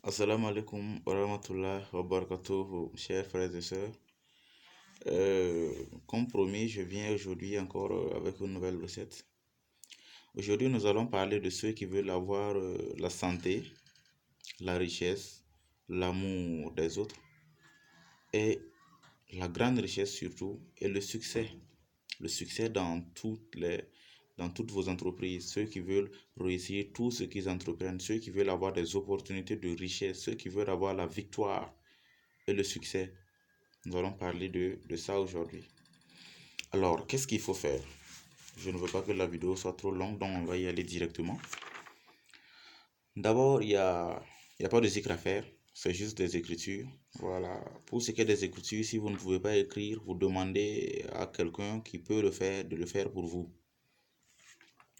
Assalamu alaikum wa rahmatullah wa barakatuh, chers frères et sœurs. Comme promis, je viens aujourd'hui encore avec une nouvelle recette. Aujourd'hui, nous allons parler de ceux qui veulent avoir la santé, la richesse, l'amour des autres et la grande richesse surtout et le succès. Le succès dans toutes vos entreprises, ceux qui veulent réussir tout ce qu'ils entreprennent, ceux qui veulent avoir des opportunités de richesse, ceux qui veulent avoir la victoire et le succès. Nous allons parler de ça aujourd'hui. Alors, qu'est-ce qu'il faut faire? Je ne veux pas que la vidéo soit trop longue, donc on va y aller directement. D'abord, il y a pas de zikr à faire, c'est juste des écritures. Voilà. Pour ce qui est des écritures, si vous ne pouvez pas écrire, vous demandez à quelqu'un qui peut le faire, de le faire pour vous.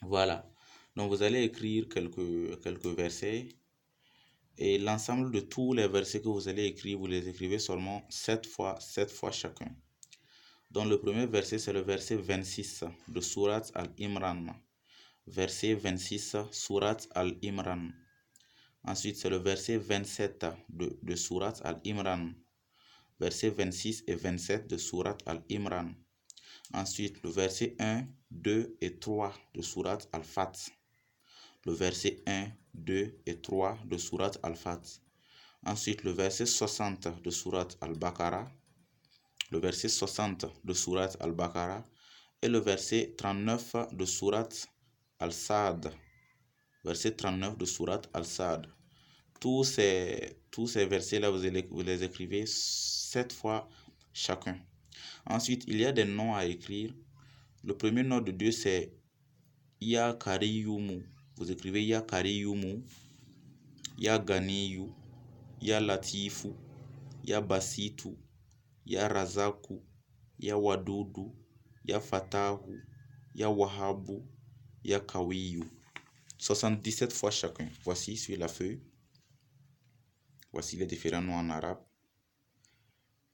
Voilà. Donc, vous allez écrire quelques versets. Et l'ensemble de tous les versets que vous allez écrire, vous les écrivez seulement 7 fois chacun. Donc le premier verset, c'est le verset 26 de Surat Al-Imran. Verset 26, Surat Al-Imran. Ensuite, c'est le verset 27 de Surat Al-Imran. Verset 26 et 27 de Surat Al-Imran. Ensuite, le verset 1, 2 et 3 de Surat Al-Fat. Le verset 1, 2 et 3 de Surat Al-Fat. Ensuite, le verset 60 de Surat Al-Baqarah. Le verset 60 de Surat Al-Baqarah et le verset 39 de Surat Al-Sa'd. Verset 39 de Surat Al-Sa'd. Tous ces versets-là, vous les écrivez 7 fois chacun. Ensuite, il y a des noms à écrire. Le premier nom de Dieu, c'est Ya Kariyumu. Vous écrivez Ya Kariyumu, Ya Ganiyu, Ya Latifu, Ya Basitu, Ya Razaku, Ya Wadudu, Ya Fatahu, Ya Wahabu, Ya Kawiyu. 77 fois chacun. Voici sur la feuille. Voici les différents noms en arabe.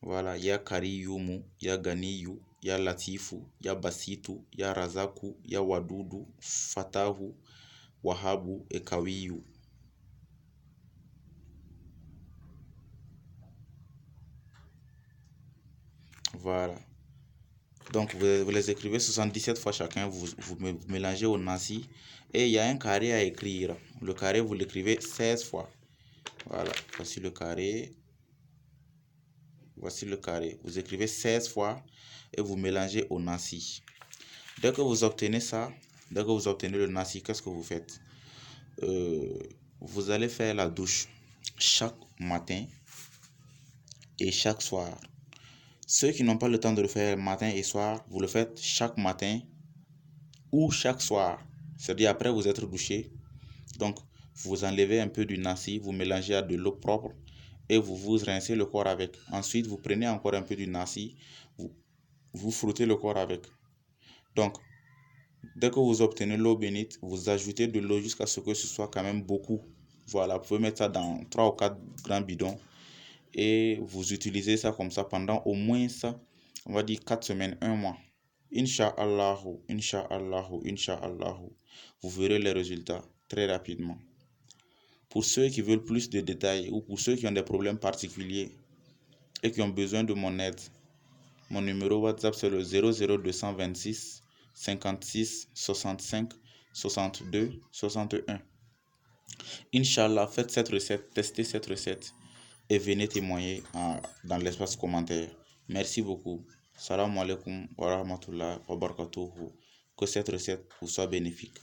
Voilà, Ya Kariyumu, Ya Ganiyu, Ya Latifu, Ya Basitu, Ya Razaku, Ya Wadudu, Fatahu, Wahabu et Kawiyu. Voilà. Donc, vous les écrivez 77 fois chacun, vous mélangez au nasi. Et il y a un carré à écrire. Le carré, vous l'écrivez 16 fois. Voilà, voici le carré. Voici le carré. Vous écrivez 16 fois et vous mélangez au nasi. Dès que vous obtenez ça, dès que vous obtenez le nasi, qu'est-ce que vous faites? Vous allez faire la douche chaque matin et chaque soir. Ceux qui n'ont pas le temps de le faire matin et soir, vous le faites chaque matin ou chaque soir. C'est-à-dire après vous être douché. Donc, vous enlevez un peu du nasi, vous mélangez à de l'eau propre et vous vous rincez le corps avec. Ensuite, vous prenez encore un peu du nasi, vous frottez le corps avec. Donc, dès que vous obtenez l'eau bénite, vous ajoutez de l'eau jusqu'à ce que ce soit quand même beaucoup. Voilà, vous pouvez mettre ça dans 3 ou 4 grands bidons et vous utilisez ça comme ça pendant au moins, on va dire 4 semaines, 1 mois. Inch'Allah, Inch'Allah, Inch'Allah, vous verrez les résultats très rapidement. Pour ceux qui veulent plus de détails ou pour ceux qui ont des problèmes particuliers et qui ont besoin de mon aide, mon numéro WhatsApp c'est le 00226 56 65 62 61. Inch'Allah, faites cette recette, testez cette recette et venez témoigner dans l'espace commentaire. Merci beaucoup. Salam alaikum wa rahmatullah wa barakatuhu. Que cette recette vous soit bénéfique.